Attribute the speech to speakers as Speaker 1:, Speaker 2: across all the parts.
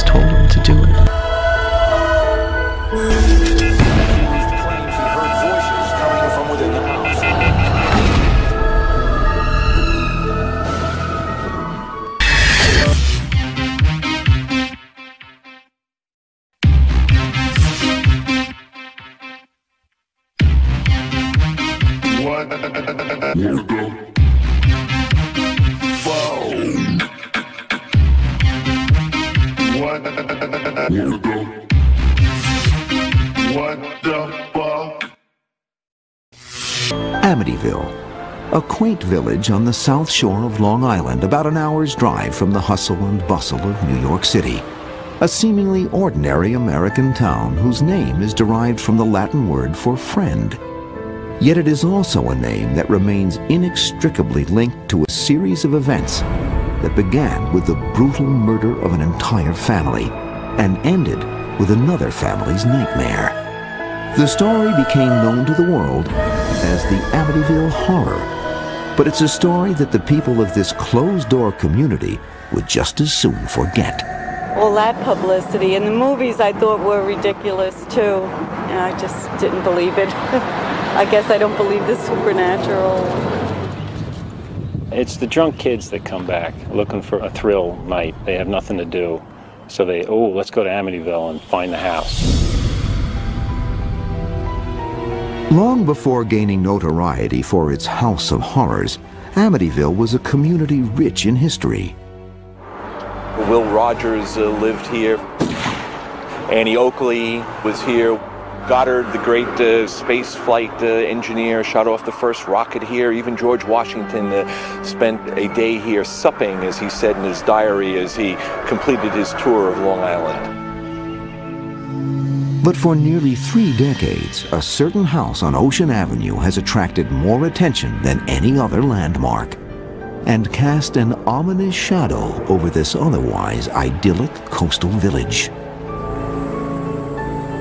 Speaker 1: told him to do it.
Speaker 2: Claims he heard voices coming from within the house.
Speaker 3: Amityville, a quaint village on the south shore of Long Island, about an hour's drive from the hustle and bustle of New York City. A seemingly ordinary American town whose name is derived from the Latin word for friend. Yet it is also a name that remains inextricably linked to a series of events that began with the brutal murder of an entire family and ended with another family's nightmare. The story became known to the world as the Amityville Horror, but it's a story that the people of this closed-door community would just as soon forget.
Speaker 4: All that publicity, and the movies I thought were ridiculous too, and I just didn't believe it. I guess I don't believe the supernatural.
Speaker 5: It's the drunk kids that come back looking for a thrill night. They have nothing to do, so let's go to Amityville and find the house.
Speaker 3: Long before gaining notoriety for its House of Horrors, Amityville was a community rich in history.
Speaker 6: Will Rogers lived here. Annie Oakley was here. Goddard, the great space flight engineer, shot off the first rocket here. Even George Washington spent a day here supping, as he said in his diary, as he completed his tour of Long Island.
Speaker 3: But for nearly 3 decades, a certain house on Ocean Avenue has attracted more attention than any other landmark and cast an ominous shadow over this otherwise idyllic coastal village.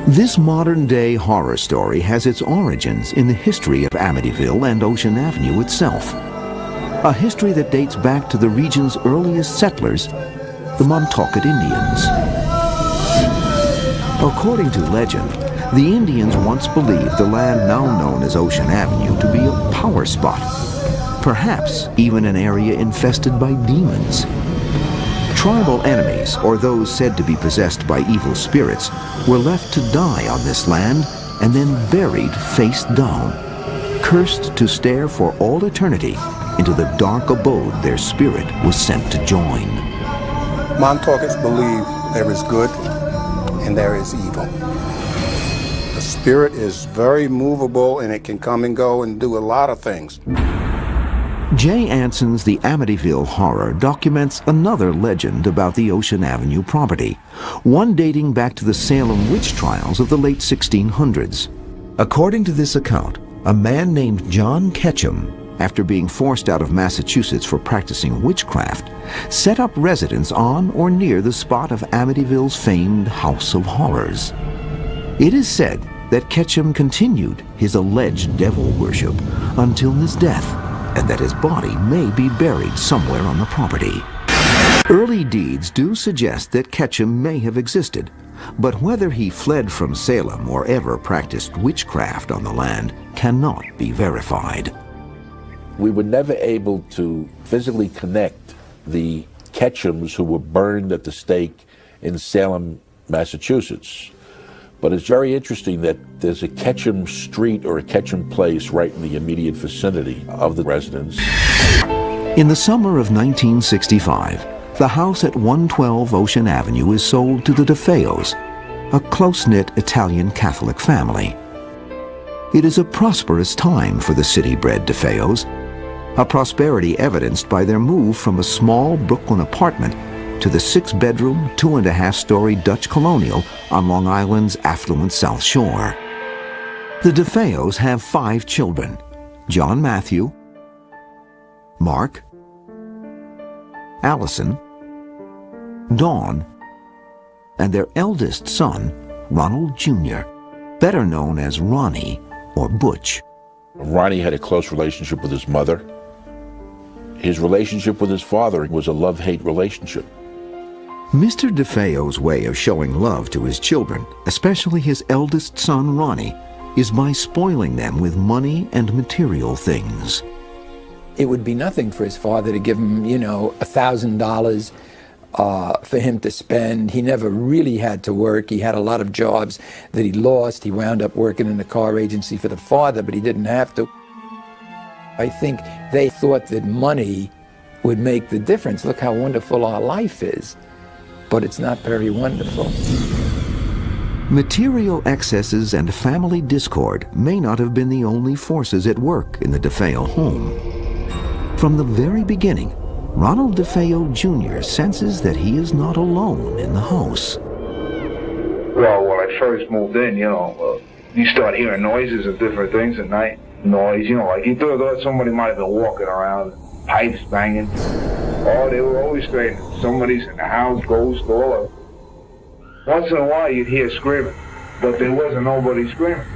Speaker 3: This modern-day horror story has its origins in the history of Amityville and Ocean Avenue itself, a history that dates back to the region's earliest settlers, the Montaukett Indians. According to legend, the Indians once believed the land now known as Ocean Avenue to be a power spot, perhaps even an area infested by demons. Tribal enemies, or those said to be possessed by evil spirits, were left to die on this land and then buried face down, cursed to stare for all eternity into the dark abode their spirit was sent to join.
Speaker 7: Montaukets believe there is good and there is evil. The spirit is very movable and it can come and go and do a lot of things.
Speaker 3: Jay Anson's The Amityville Horror documents another legend about the Ocean Avenue property, one dating back to the Salem witch trials of the late 1600s. According to this account, a man named John Ketchum, after being forced out of Massachusetts for practicing witchcraft, set up residence on or near the spot of Amityville's famed House of Horrors. It is said that Ketchum continued his alleged devil worship until his death, and that his body may be buried somewhere on the property. Early deeds do suggest that Ketchum may have existed, but whether he fled from Salem or ever practiced witchcraft on the land cannot be verified.
Speaker 8: We were never able to physically connect the Ketchums who were burned at the stake in Salem, Massachusetts. But it's very interesting that there's a Ketchum Street or a Ketchum Place right in the immediate vicinity of the residence.
Speaker 3: In the summer of 1965, the house at 112 Ocean Avenue is sold to the DeFeos, a close-knit Italian Catholic family. It is a prosperous time for the city-bred DeFeos, a prosperity evidenced by their move from a small Brooklyn apartment to the 6-bedroom, 2.5-story Dutch colonial on Long Island's affluent South Shore. The DeFeos have 5 children: John Matthew, Mark, Allison, Dawn, and their eldest son, Ronald Jr., better known as Ronnie or Butch.
Speaker 8: Ronnie had a close relationship with his mother. His relationship with his father was a love-hate relationship.
Speaker 3: Mr. DeFeo's way of showing love to his children, especially his eldest son Ronnie, is by spoiling them with money and material things.
Speaker 1: It would be nothing for his father to give him, you know, $1,000 for him to spend. He never really had to work. He had a lot of jobs that he lost. He wound up working in a car agency for the father, but he didn't have to. I think they thought that money would make the difference. Look how wonderful our life is. But it's not very wonderful.
Speaker 3: Material excesses and family discord may not have been the only forces at work in the DeFeo home. From the very beginning, Ronald DeFeo Jr. senses that he is not alone in the house.
Speaker 9: Well, when I first moved in, you start hearing noises of different things at night. Noise, like you thought somebody might have been walking around, pipes banging. Oh, they were always saying somebody's in the house, ghost, all of it. Once in a while you'd hear screaming, but there wasn't nobody screaming.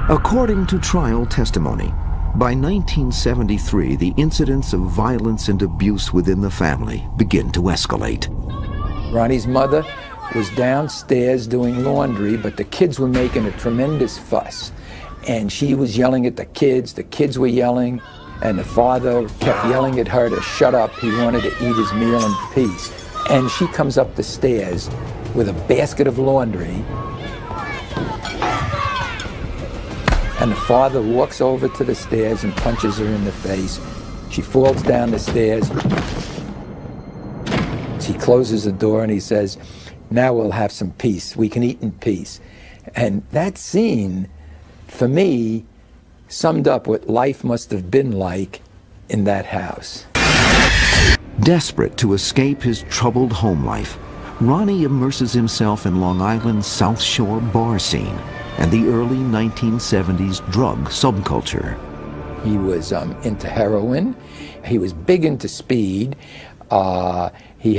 Speaker 3: According to trial testimony, by 1973, the incidents of violence and abuse within the family begin to escalate.
Speaker 1: Ronnie's mother was downstairs doing laundry, but the kids were making a tremendous fuss. And she was yelling at the kids were yelling, and the father kept yelling at her to shut up. He wanted to eat his meal in peace. And she comes up the stairs with a basket of laundry. And the father walks over to the stairs and punches her in the face. She falls down the stairs. He closes the door and he says, "Now we'll have some peace. We can eat in peace." And that scene, for me, summed up what life must have been like in that house.
Speaker 3: Desperate to escape his troubled home life, Ronnie immerses himself in Long Island's South Shore bar scene and the early 1970s drug subculture.
Speaker 1: He was into heroin. He was big into speed. He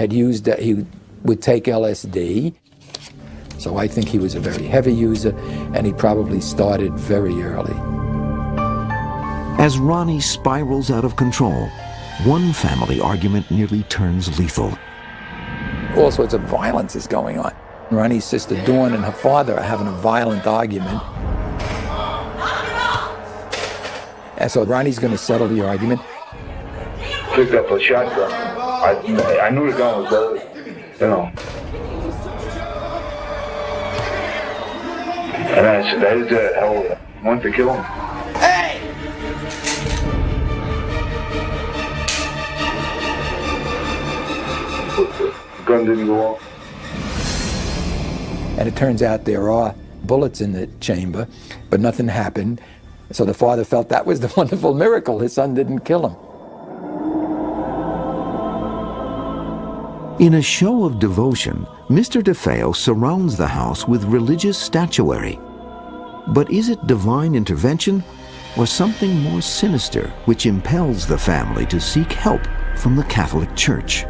Speaker 1: would take LSD. So I think he was a very heavy user, and he probably started very early.
Speaker 3: As Ronnie spirals out of control, one family argument nearly turns lethal.
Speaker 1: All sorts of violence is going on. Ronnie's sister Dawn and her father are having a violent argument. And so Ronnie's going to settle the argument.
Speaker 9: Picked up a shotgun. I knew the gun was loaded, And I said, that is it. Hell, I want to kill him. Hey! But the gun didn't go off.
Speaker 1: And it turns out there are bullets in the chamber, but nothing happened. So the father felt that was the wonderful miracle. His son didn't kill him.
Speaker 3: In a show of devotion, Mr. DeFeo surrounds the house with religious statuary. But is it divine intervention or something more sinister which impels the family to seek help from the Catholic Church?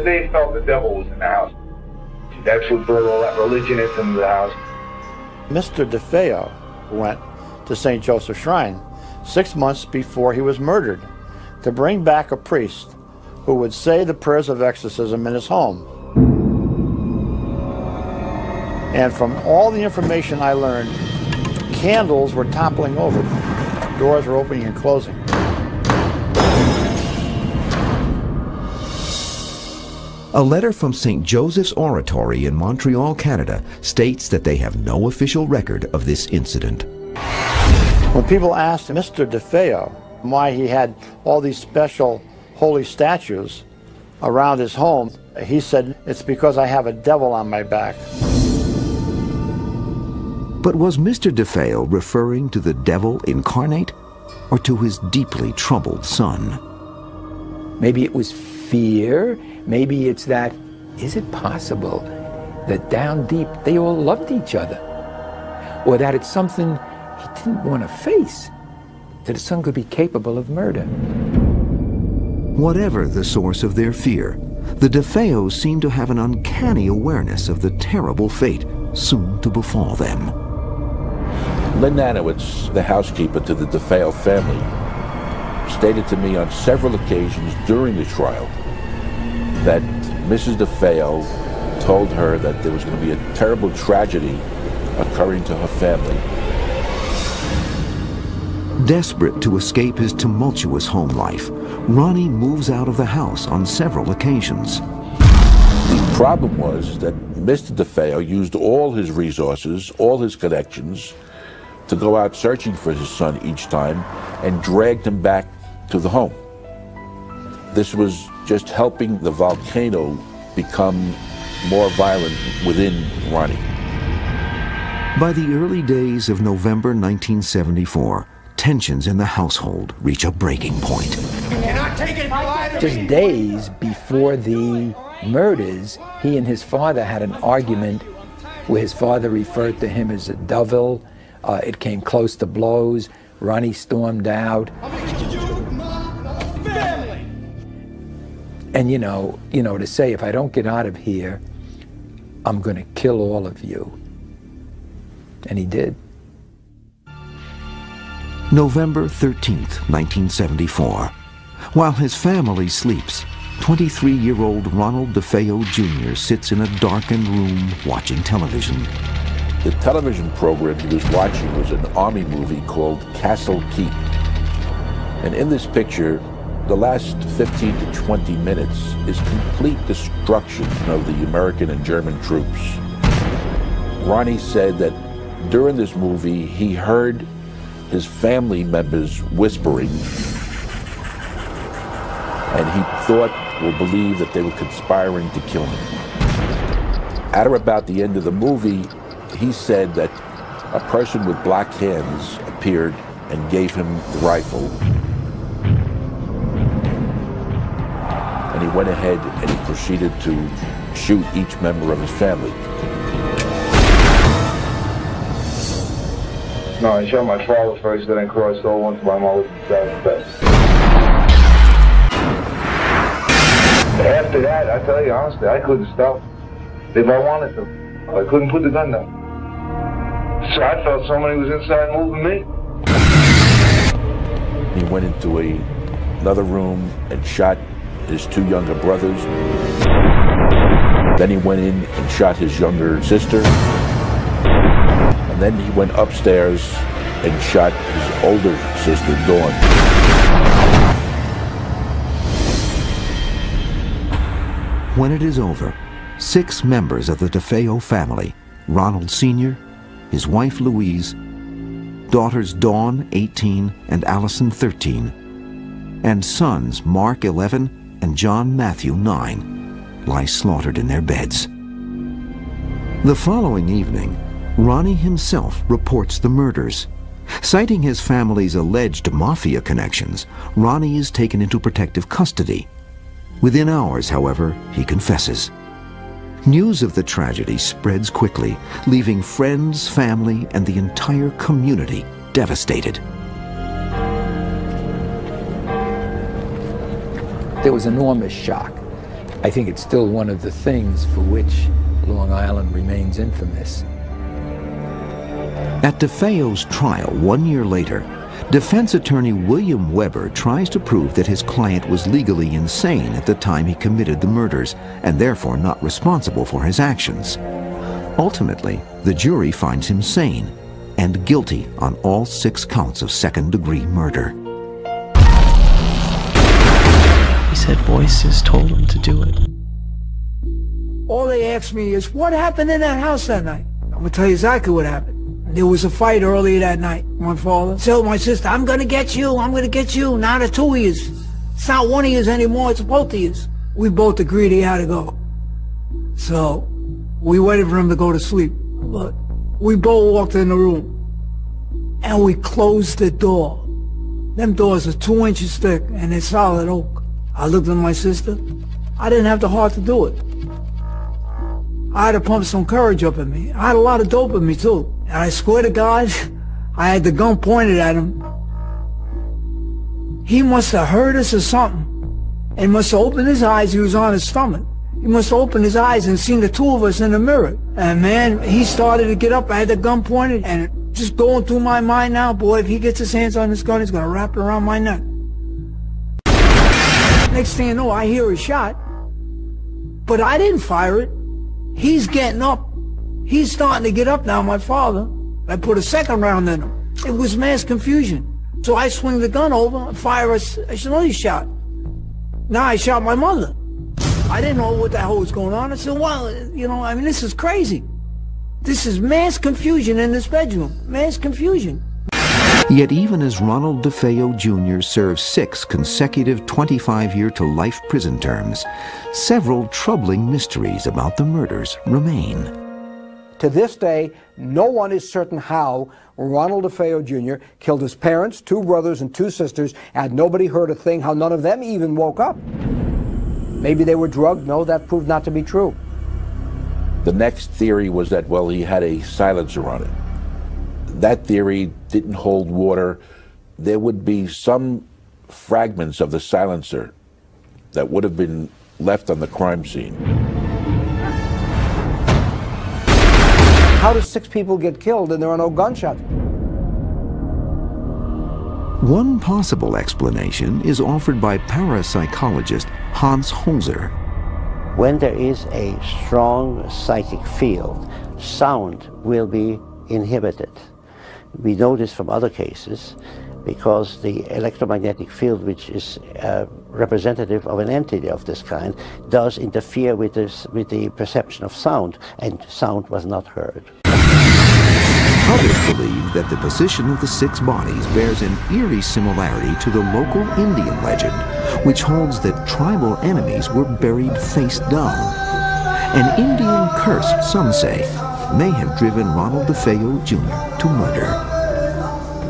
Speaker 9: They felt the devil was in the house. That's what brought all that religion into the house.
Speaker 10: Mr. DeFeo went to St. Joseph's Shrine 6 months before he was murdered to bring back a priest who would say the prayers of exorcism in his home. And from all the information I learned, candles were toppling over, doors were opening and closing.
Speaker 3: A letter from St. Joseph's Oratory in Montreal, Canada, states that they have no official record of this incident.
Speaker 10: When people asked Mr. DeFeo why he had all these special holy statues around his home, he said, "It's because I have a devil on my back."
Speaker 3: But was Mr. DeFeo referring to the devil incarnate or to his deeply troubled son?
Speaker 1: Maybe it was fear. Maybe it's that, is it possible that down deep they all loved each other? Or that it's something he didn't want to face, that his son could be capable of murder?
Speaker 3: Whatever the source of their fear, the DeFeos seem to have an uncanny awareness of the terrible fate soon to befall them.
Speaker 8: Lynn Nanowitz, the housekeeper to the DeFeo family, stated to me on several occasions during the trial that Mrs. DeFeo told her that there was going to be a terrible tragedy occurring to her family.
Speaker 3: Desperate to escape his tumultuous home life, Ronnie moves out of the house on several occasions.
Speaker 8: The problem was that Mr. DeFeo used all his resources, all his connections, to go out searching for his son each time and dragged him back to the home. This was just helping the volcano become more violent within Ronnie.
Speaker 3: By the early days of November 1974, tensions in the household reach a breaking point.
Speaker 1: Just days before the murders, he and his father had an argument where his father referred to him as a devil. It came close to blows. Ronnie stormed out. And you know, to say, if I don't get out of here, I'm going to kill all of you. And he did.
Speaker 3: November 13th, 1974. While his family sleeps, 23-year-old Ronald DeFeo Jr. sits in a darkened room watching television.
Speaker 8: The television program he was watching was an army movie called Castle Keep. And in this picture, the last 15 to 20 minutes is complete destruction of the American and German troops. Ronnie said that during this movie, he heard his family members whispering, and he thought or believed that they were conspiring to kill him. At or about the end of the movie, he said that a person with black hands appeared and gave him the rifle. And he went ahead and he proceeded to shoot each member of his family.
Speaker 9: No, I shot my father first, then I crossed over into my mother's bed. After that, I tell you honestly, I couldn't stop if I wanted to. I couldn't put the gun down. So I felt somebody was inside moving me.
Speaker 8: He went into another room and shot his two younger brothers. Then he went in and shot his younger sister. And then he went upstairs and shot his older sister, Dawn.
Speaker 3: When it is over, 6 members of the DeFeo family, Ronald Sr., his wife Louise, daughters Dawn, 18, and Allison, 13, and sons Mark, 11, and John Matthew, 9, lie slaughtered in their beds. The following evening, Ronnie himself reports the murders. Citing his family's alleged mafia connections, Ronnie is taken into protective custody. Within hours, however, he confesses. News of the tragedy spreads quickly, leaving friends, family, and the entire community devastated.
Speaker 1: There was enormous shock. I think it's still one of the things for which Long Island remains infamous.
Speaker 3: At DeFeo's trial 1 year later, defense attorney William Weber tries to prove that his client was legally insane at the time he committed the murders and therefore not responsible for his actions. Ultimately, the jury finds him sane and guilty on all 6 counts of second-degree murder.
Speaker 11: He said voices told him to do it.
Speaker 12: All they asked me is, what happened in that house that night? I'm going to tell you exactly what happened. There was a fight earlier that night. My father told my sister, I'm going to get you, I'm going to get you. Now the 2 of you. It's not one of you anymore, it's both of you. We both agreed he had to go. So we waited for him to go to sleep. But we both walked in the room and we closed the door. Them doors are 2 inches thick and they're solid oak. I looked at my sister. I didn't have the heart to do it. I had to pump some courage up in me. I had a lot of dope in me too. And I swear to God, I had the gun pointed at him. He must have heard us or something. And must have opened his eyes. He was on his stomach. He must have opened his eyes and seen the 2 of us in the mirror. And man, he started to get up. I had the gun pointed and just going through my mind now, boy, if he gets his hands on this gun, he's going to wrap it around my neck. Next thing you know, I hear a shot. But I didn't fire it. He's getting up. He's starting to get up now, my father. I put a second round in him. It was mass confusion. So I swing the gun over and fire another shot. Now I shot my mother. I didn't know what the hell was going on. I said, well, you know, I mean, this is crazy. This is mass confusion in this bedroom. Mass confusion.
Speaker 3: Yet even as Ronald DeFeo Jr. serves 6 consecutive 25-year-to-life prison terms, several troubling mysteries about the murders remain.
Speaker 13: To this day, no one is certain how Ronald DeFeo Jr. killed his parents, 2 brothers, and 2 sisters, and nobody heard a thing, how none of them even woke up. Maybe they were drugged. No, that proved not to be true.
Speaker 8: The next theory was that, well, he had a silencer on it. That theory didn't hold water. There would be some fragments of the silencer that would have been left on the crime scene.
Speaker 13: How do 6 people get killed and there are no gunshots?
Speaker 3: One possible explanation is offered by parapsychologist Hans Holzer.
Speaker 14: When there is a strong psychic field, sound will be inhibited. We know this from other cases because the electromagnetic field, which is representative of an entity of this kind, does interfere with the perception of sound, and sound was not heard.
Speaker 3: Others believe that the position of the 6 bodies bears an eerie similarity to the local Indian legend, which holds that tribal enemies were buried face down. An Indian curse, some say, may have driven Ronald DeFeo Jr. to murder.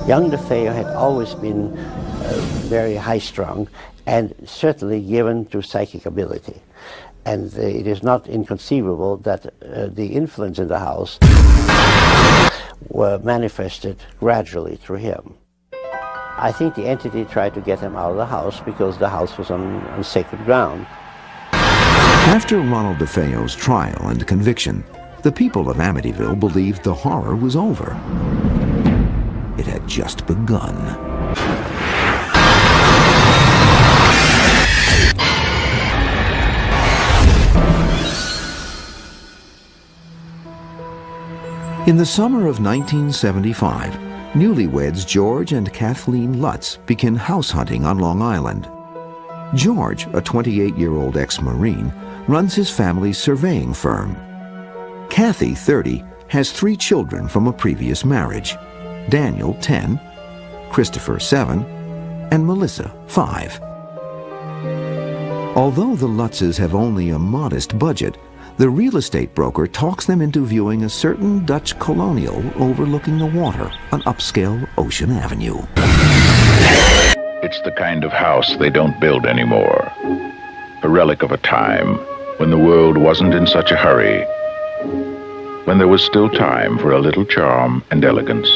Speaker 14: Young DeFeo had always been very high-strung and certainly given to psychic ability. And it is not inconceivable that the influence in the house were manifested gradually through him. I think the entity tried to get him out of the house because the house was on sacred ground.
Speaker 3: After Ronald DeFeo's trial and conviction, the people of Amityville believed the horror was over. It had just begun. In the summer of 1975, newlyweds George and Kathleen Lutz begin house hunting on Long Island. George, a 28-year-old ex-Marine, runs his family's surveying firm. Kathy, 30, has 3 children from a previous marriage: Daniel, 10, Christopher, 7, and Melissa, 5. Although the Lutzes have only a modest budget, the real estate broker talks them into viewing a certain Dutch colonial overlooking the water on upscale Ocean Avenue.
Speaker 15: It's the kind of house they don't build anymore. A relic of a time when the world wasn't in such a hurry, when there was still time for a little charm and elegance.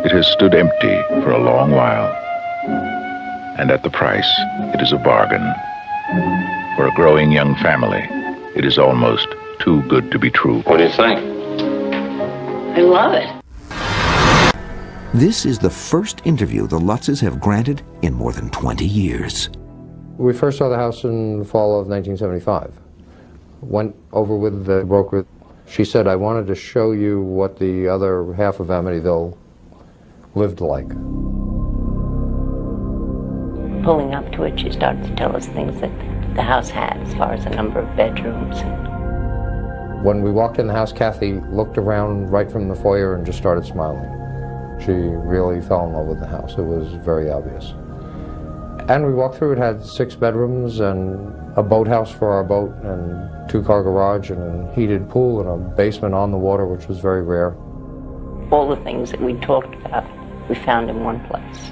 Speaker 15: It has stood empty for a long while, and at the price, it is a bargain. For a growing young family, it is almost too good to be true.
Speaker 16: What do you think? I love it.
Speaker 3: This is the first interview the Lutzes have granted in more than 20 years.
Speaker 17: We first saw the house in the fall of 1975. Went over with the broker. She said, I wanted to show you what the other half of Amityville lived like.
Speaker 18: Pulling up to it, she started to tell us things that the house had as far as a number of bedrooms.
Speaker 17: When we walked in the house, Kathy looked around right from the foyer and just started smiling. She really fell in love with the house. It was very obvious. And we walked through, it had 6 bedrooms and a boathouse for our boat and 2-car garage and a heated pool and a basement on the water, which was very rare.
Speaker 18: All the things that we talked about, we found in one place.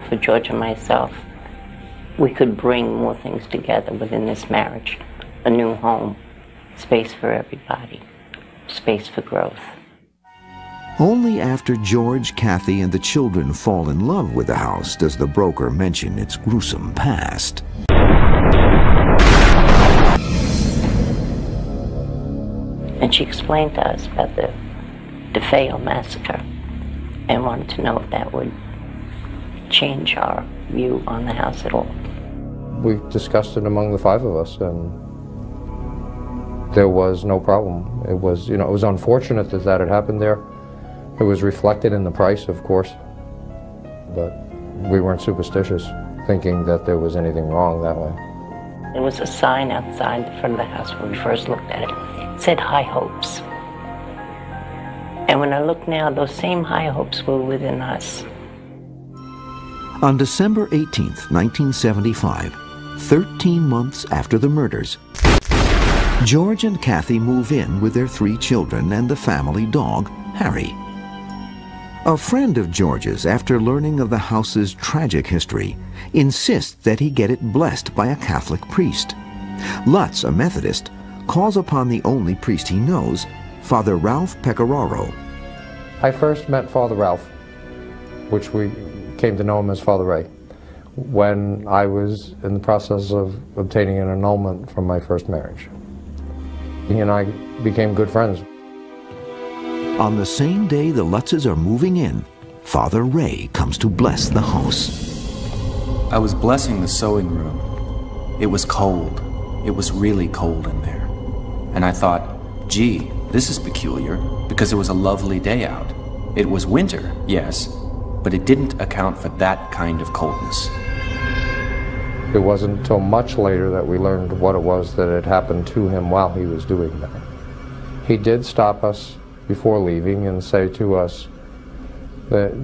Speaker 18: For George and myself, we could bring more things together within this marriage. A new home, space for everybody, space for growth.
Speaker 3: Only after George, Kathy, and the children fall in love with the house does the broker mention its gruesome past.
Speaker 18: And she explained to us about the DeFeo massacre and wanted to know if that would change our view on the house at all.
Speaker 17: We discussed it among the 5 of us, and there was no problem. It was, it was unfortunate that that had happened there. It was reflected in the price, of course, but we weren't superstitious, thinking that there was anything wrong that way.
Speaker 18: There was a sign outside the front of the house when we first looked at it. It said High Hopes. And when I look now, those same high hopes were within us.
Speaker 3: On December 18th, 1975, 13 months after the murders, George and Kathy move in with their 3 children and the family dog, Harry. A friend of George's, after learning of the house's tragic history, insists that he get it blessed by a Catholic priest. Lutz, a Methodist, calls upon the only priest he knows, Father Ralph Pecoraro.
Speaker 17: I first met Father Ralph, which we came to know him as Father Ray, when I was in the process of obtaining an annulment from my first marriage. He and I became good friends.
Speaker 3: On the same day the Lutzes are moving in, Father Ray comes to bless the house.
Speaker 19: I was blessing the sewing room. It was cold. It was really cold in there. And I thought, gee, this is peculiar, because it was a lovely day out. It was winter, yes, but it didn't account for that kind of coldness.
Speaker 17: It wasn't until much later that we learned what it was that had happened to him while he was doing that. He did stop us before leaving and say to us that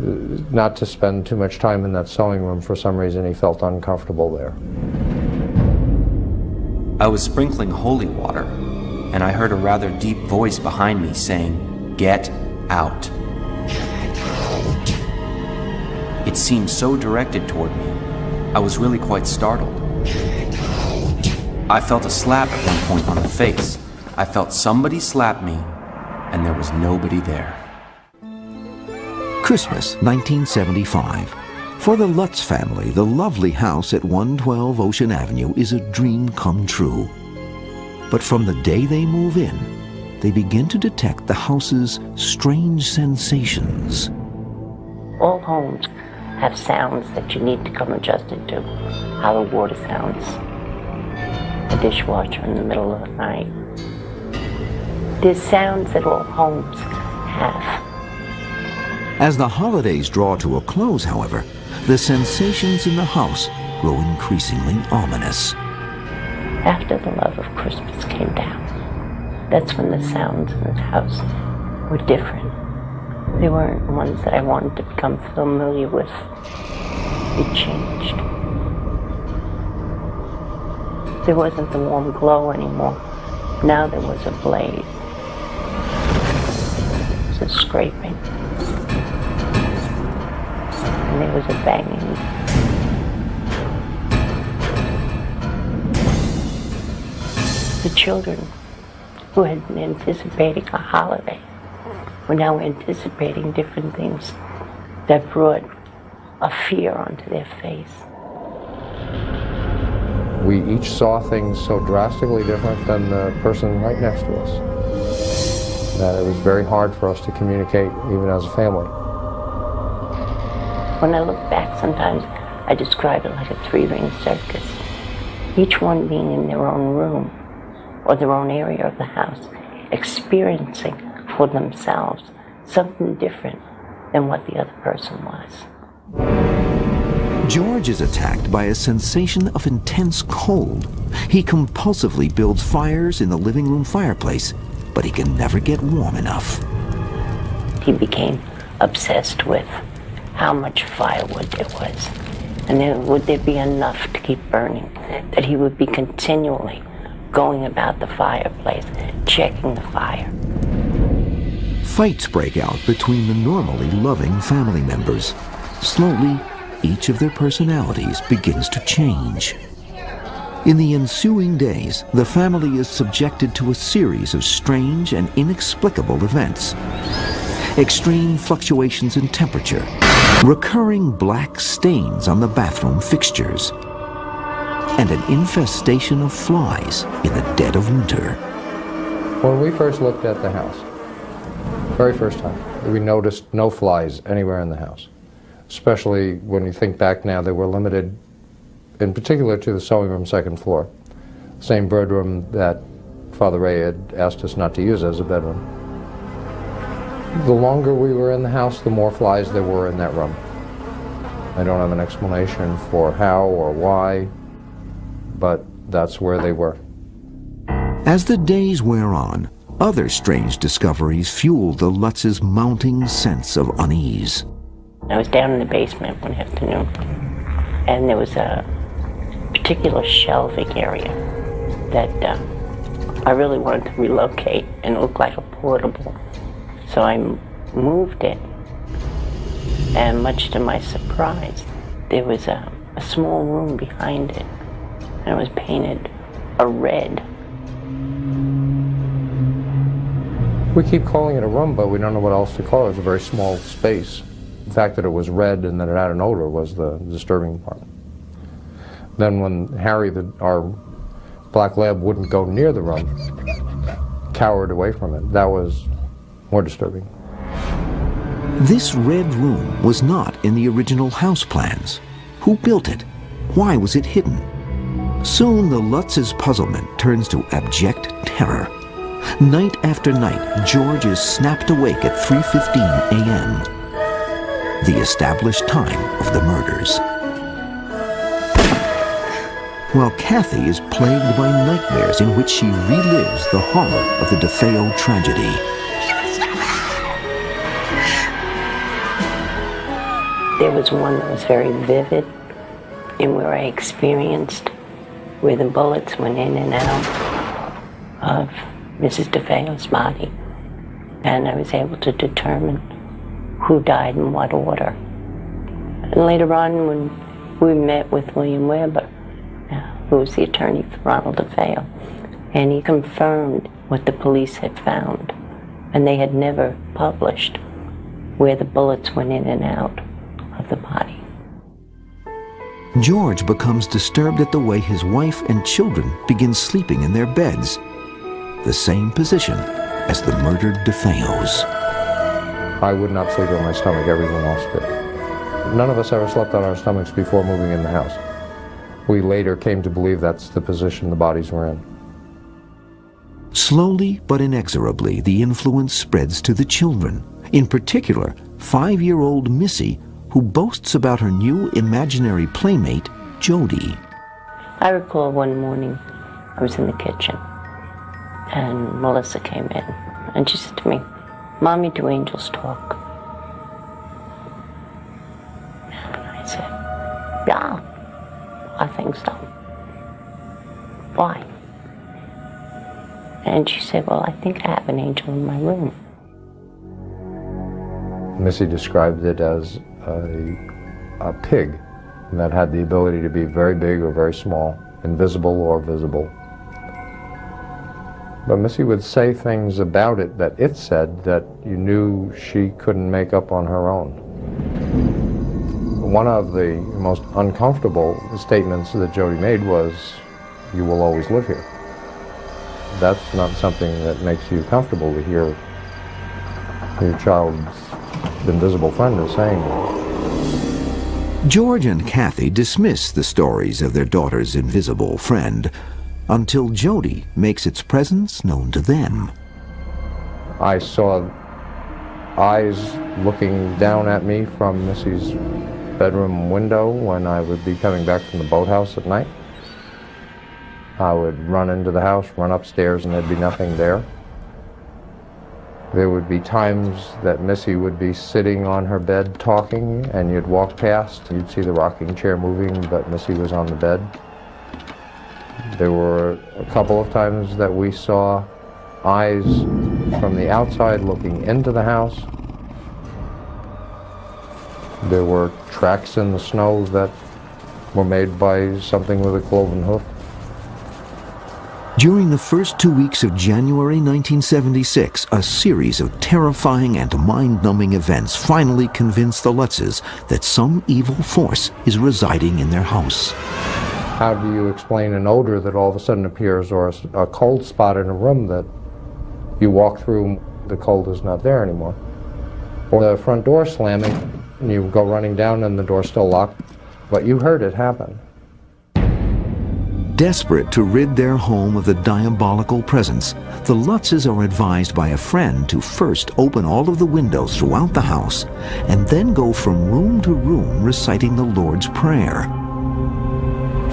Speaker 17: not to spend too much time in that sewing room. For some reason he felt uncomfortable there.
Speaker 19: I was sprinkling holy water, and I heard a rather deep voice behind me saying, "Get out." It seemed so directed toward me. I was really quite startled. I felt a slap at one point on the face. I felt somebody slap me, and there was nobody there.
Speaker 3: Christmas, 1975. For the Lutz family, the lovely house at 112 Ocean Avenue is a dream come true. But from the day they move in, they begin to detect the house's strange sensations.
Speaker 18: All homes have sounds that you need to come adjusted to. How the water sounds, the dishwasher in the middle of the night. There's sounds that all homes have.
Speaker 3: As the holidays draw to a close, however, the sensations in the house grow increasingly ominous.
Speaker 18: After the love of Christmas came down, that's when the sounds in the house were different. They weren't ones that I wanted to become familiar with. It changed. There wasn't the warm glow anymore. Now there was a blaze. There was a scraping. And there was a banging. The children who had been anticipating a holiday were now anticipating different things that brought a fear onto their face.
Speaker 17: We each saw things so drastically different than the person right next to us that it was very hard for us to communicate even as a family.
Speaker 18: When I look back, sometimes I describe it like a 3-ring circus, each one being in their own room or their own area of the house, experiencing for themselves something different than what the other person was.
Speaker 3: George is attacked by a sensation of intense cold. He compulsively builds fires in the living room fireplace, but he can never get warm enough.
Speaker 18: He became obsessed with how much firewood there was, and then would there be enough to keep burning, that he would be continually going about the fireplace, checking the fire.
Speaker 3: Fights break out between the normally loving family members. Slowly, each of their personalities begins to change. In the ensuing days, the family is subjected to a series of strange and inexplicable events. Extreme fluctuations in temperature, recurring black stains on the bathroom fixtures, and an infestation of flies in the dead of winter.
Speaker 17: When we first looked at the house, very first time, we noticed no flies anywhere in the house. Especially when you think back now, they were limited, in particular to the sewing room, second floor. Same bedroom that Father Ray had asked us not to use as a bedroom. The longer we were in the house, the more flies there were in that room. I don't have an explanation for how or why, but that's where they were.
Speaker 3: As the days wear on, other strange discoveries fuel the Lutz's mounting sense of unease.
Speaker 18: I was down in the basement one afternoon, and there was a particular shelving area that I really wanted to relocate, and it looked like a portable. So I moved it, and much to my surprise, there was a small room behind it, and it was painted a red.
Speaker 17: We keep calling it a room, but we don't know what else to call it. It's a very small space. The fact that it was red and that it had an odor was the disturbing part. Then when Harry, our black lab, wouldn't go near the room, cowered away from it, that was more disturbing.
Speaker 3: This red room was not in the original house plans. Who built it? Why was it hidden? Soon the Lutz's puzzlement turns to abject terror. Night after night, George is snapped awake at 3:15 a.m., the established time of the murders. While Kathy is plagued by nightmares in which she relives the horror of the DeFeo tragedy.
Speaker 18: There was one that was very vivid, and where I experienced where the bullets went in and out of Mrs. DeFeo's body, and I was able to determine who died in what order. And later on, when we met with William Weber, who was the attorney for Ronald DeFeo, and he confirmed what the police had found, and they had never published where the bullets went in and out of the body.
Speaker 3: George becomes disturbed at the way his wife and children begin sleeping in their beds, the same position as the murdered DeFeos.
Speaker 17: I would not sleep on my stomach, everyone else did. None of us ever slept on our stomachs before moving in the house. We later came to believe that's the position the bodies were in.
Speaker 3: Slowly but inexorably, the influence spreads to the children, in particular, 5-year-old Missy, who boasts about her new imaginary playmate, Jody.
Speaker 18: I recall one morning I was in the kitchen, and Melissa came in, and she said to me, "Mommy, do angels talk?" And I said, "Yeah, I think so." "Why?" And she said, "Well, I think I have an angel in my room."
Speaker 17: Missy described it as a pig that had the ability to be very big or very small, invisible or visible. But Missy would say things about it that it said that you knew she couldn't make up on her own. One of the most uncomfortable statements that Jody made was, "You will always live here." That's not something that makes you comfortable to hear your child's invisible friend is saying that.
Speaker 3: George and Kathy dismiss the stories of their daughter's invisible friend until Jody makes its presence known to them.
Speaker 17: I saw eyes looking down at me from Missy's bedroom window when I would be coming back from the boathouse at night. I would run into the house, run upstairs, and there'd be nothing there. There would be times that Missy would be sitting on her bed talking, and you'd walk past, and you'd see the rocking chair moving, but Missy was on the bed. There were a couple of times that we saw eyes from the outside looking into the house. There were tracks in the snow that were made by something with a cloven hoof.
Speaker 3: During the first 2 weeks of January 1976, a series of terrifying and mind-numbing events finally convince the Lutzes that some evil force is residing in their house.
Speaker 17: How do you explain an odor that all of a sudden appears, or a cold spot in a room that you walk through, the cold is not there anymore? Or the front door slamming, and you go running down and the door's still locked, but you heard it happen.
Speaker 3: Desperate to rid their home of the diabolical presence, the Lutzes are advised by a friend to first open all of the windows throughout the house and then go from room to room reciting the Lord's Prayer.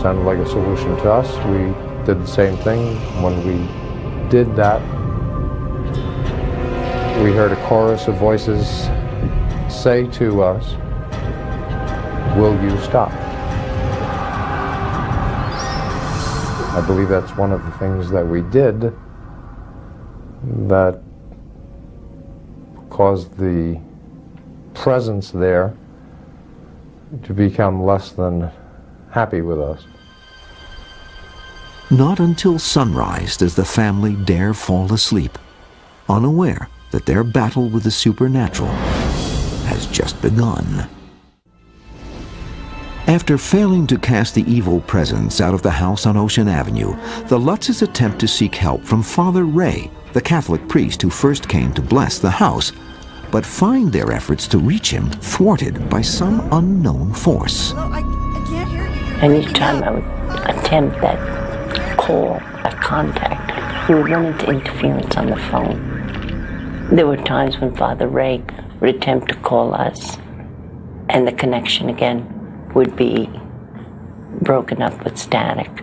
Speaker 17: Sounded like a solution to us. We did the same thing. When we did that, we heard a chorus of voices say to us, "Will you stop?" I believe that's one of the things that we did that caused the presence there to become less than happy with us.
Speaker 3: Not until sunrise does the family dare fall asleep, unaware that their battle with the supernatural has just begun. After failing to cast the evil presence out of the house on Ocean Avenue, the Lutzes attempt to seek help from Father Ray, the Catholic priest who first came to bless the house, but find their efforts to reach him thwarted by some unknown force.
Speaker 18: And each time I would attempt that call, that contact, we would run into interference on the phone. There were times when Father Ray would attempt to call us, and the connection again would be broken up with static.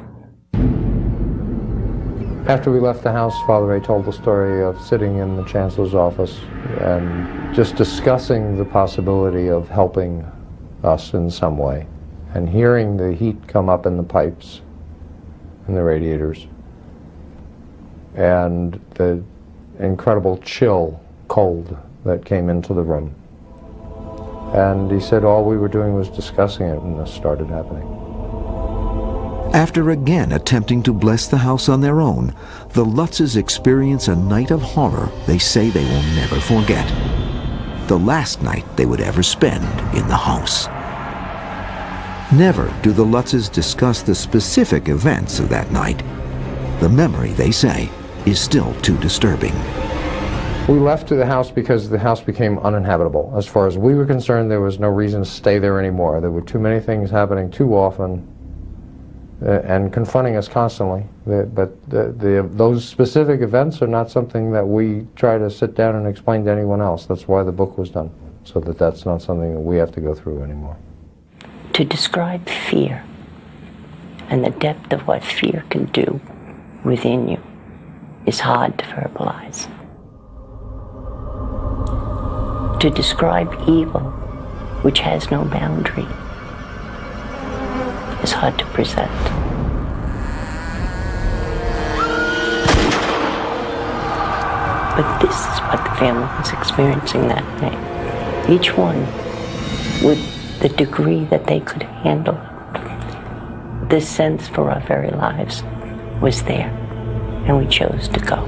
Speaker 17: After we left the house, Father Ray told the story of sitting in the Chancellor's office and just discussing the possibility of helping us in some way, and hearing the heat come up in the pipes and the radiators, and the incredible chill, cold that came into the room. And he said all we were doing was discussing it when this started happening.
Speaker 3: After again attempting to bless the house on their own, the Lutzes experience a night of horror they say they will never forget. The last night they would ever spend in the house. Never do the Lutzes discuss the specific events of that night. The memory, they say, is still too disturbing.
Speaker 17: We left the house because the house became uninhabitable. As far as we were concerned, there was no reason to stay there anymore. There were too many things happening too often and confronting us constantly. Those specific events are not something that we try to sit down and explain to anyone else. That's why the book was done, so that that's not something that we have to go through anymore.
Speaker 18: To describe fear and the depth of what fear can do within you is hard to verbalize. To describe evil, which has no boundary, is hard to present. But this is what the family was experiencing that night. Each one with the degree that they could handle it. This sense for our very lives was there, and we chose to go.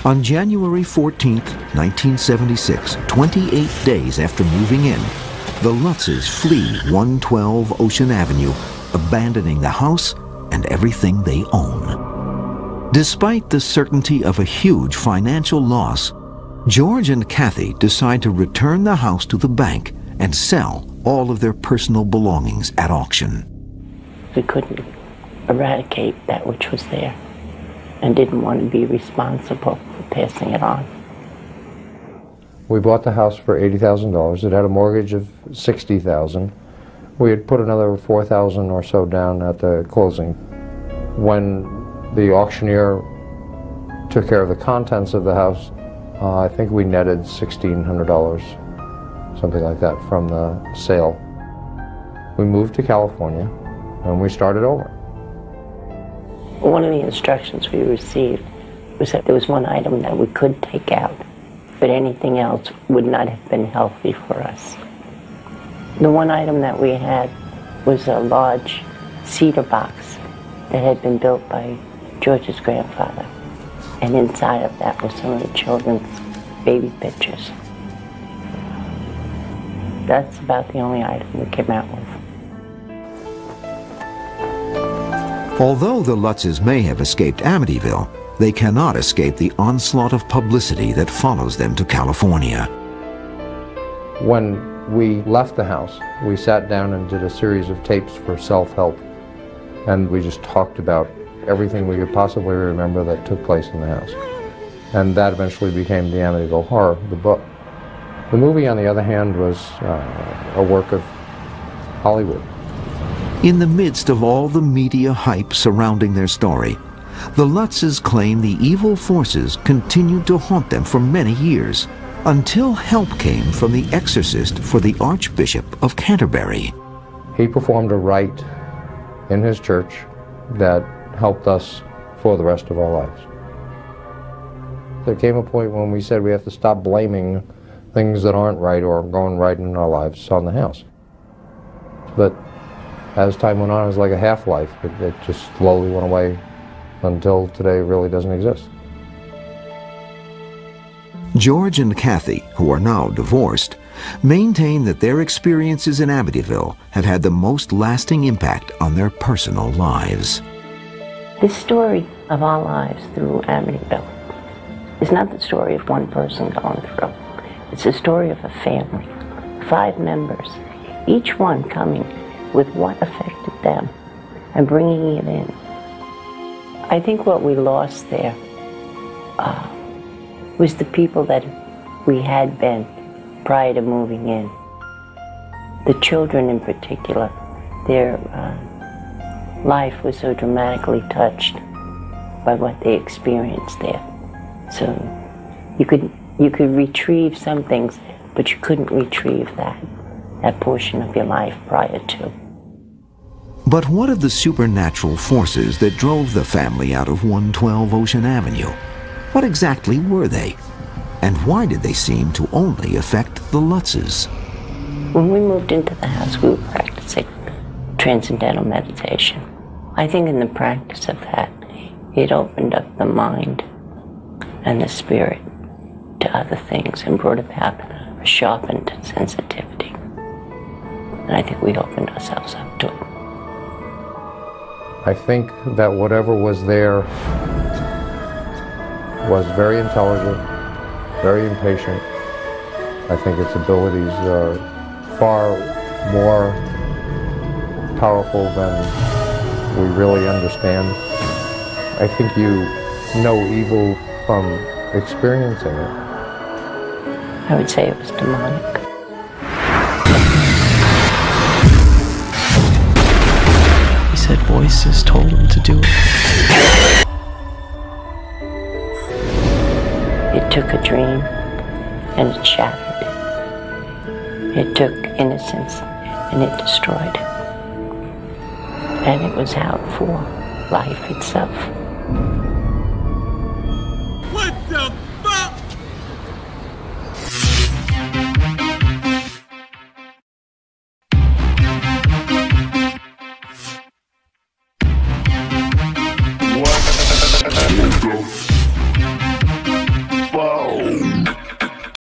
Speaker 3: On January 14, 1976, 28 days after moving in, the Lutzes flee 112 Ocean Avenue, abandoning the house and everything they own. Despite the certainty of a huge financial loss, George and Kathy decide to return the house to the bank and sell all of their personal belongings at auction.
Speaker 18: We couldn't eradicate that which was there and didn't want to be responsible for passing it on.
Speaker 17: We bought the house for $80,000. It had a mortgage of $60,000. We had put another $4,000 or so down at the closing. When the auctioneer took care of the contents of the house, I think we netted $1,600, something like that, from the sale. We moved to California and we started over.
Speaker 18: One of the instructions we received was that there was one item that we could take out, but anything else would not have been healthy for us. The one item that we had was a large cedar box that had been built by George's grandfather. And inside of that were some of the children's baby pictures. That's about the only item we came out with.
Speaker 3: Although the Lutzes may have escaped Amityville, they cannot escape the onslaught of publicity that follows them to California.
Speaker 17: When we left the house, we sat down and did a series of tapes for self-help, and we just talked about everything we could possibly remember that took place in the house. And that eventually became the Amityville Horror, the book. The movie, on the other hand, was a work of Hollywood.
Speaker 3: In the midst of all the media hype surrounding their story, the Lutzes claim the evil forces continued to haunt them for many years, until help came from the exorcist for the Archbishop of Canterbury.
Speaker 17: He performed a rite in his church that helped us for the rest of our lives. There came a point when we said we have to stop blaming things that aren't right or going right in our lives on the house. But as time went on, it was like a half-life. It just slowly went away until today it really doesn't exist.
Speaker 3: George and Kathy, who are now divorced, maintain that their experiences in Amityville have had the most lasting impact on their personal lives.
Speaker 18: The story of our lives through Amityville is not the story of one person going through. It's the story of a family, 5 members, each one coming with what affected them and bringing it in. I think what we lost there was the people that we had been prior to moving in. The children in particular, their life was so dramatically touched by what they experienced there. So you could retrieve some things, but you couldn't retrieve that portion of your life prior to.
Speaker 3: But what of the supernatural forces that drove the family out of 112 Ocean Avenue? What exactly were they? And why did they seem to only affect the Lutzes?
Speaker 18: When we moved into the house, we were practicing transcendental meditation. I think in the practice of that, it opened up the mind and the spirit to other things and brought about a sharpened sensitivity. And I think we opened ourselves up to it.
Speaker 17: I think that whatever was there was very intelligent, very impatient. I think its abilities are far more powerful than we really understand. I think you know evil from experiencing it.
Speaker 18: I would say it was demonic.
Speaker 11: He said voices told him to do it.
Speaker 18: It took a dream and it shattered it. It took innocence and it destroyed it. And it was out for life itself.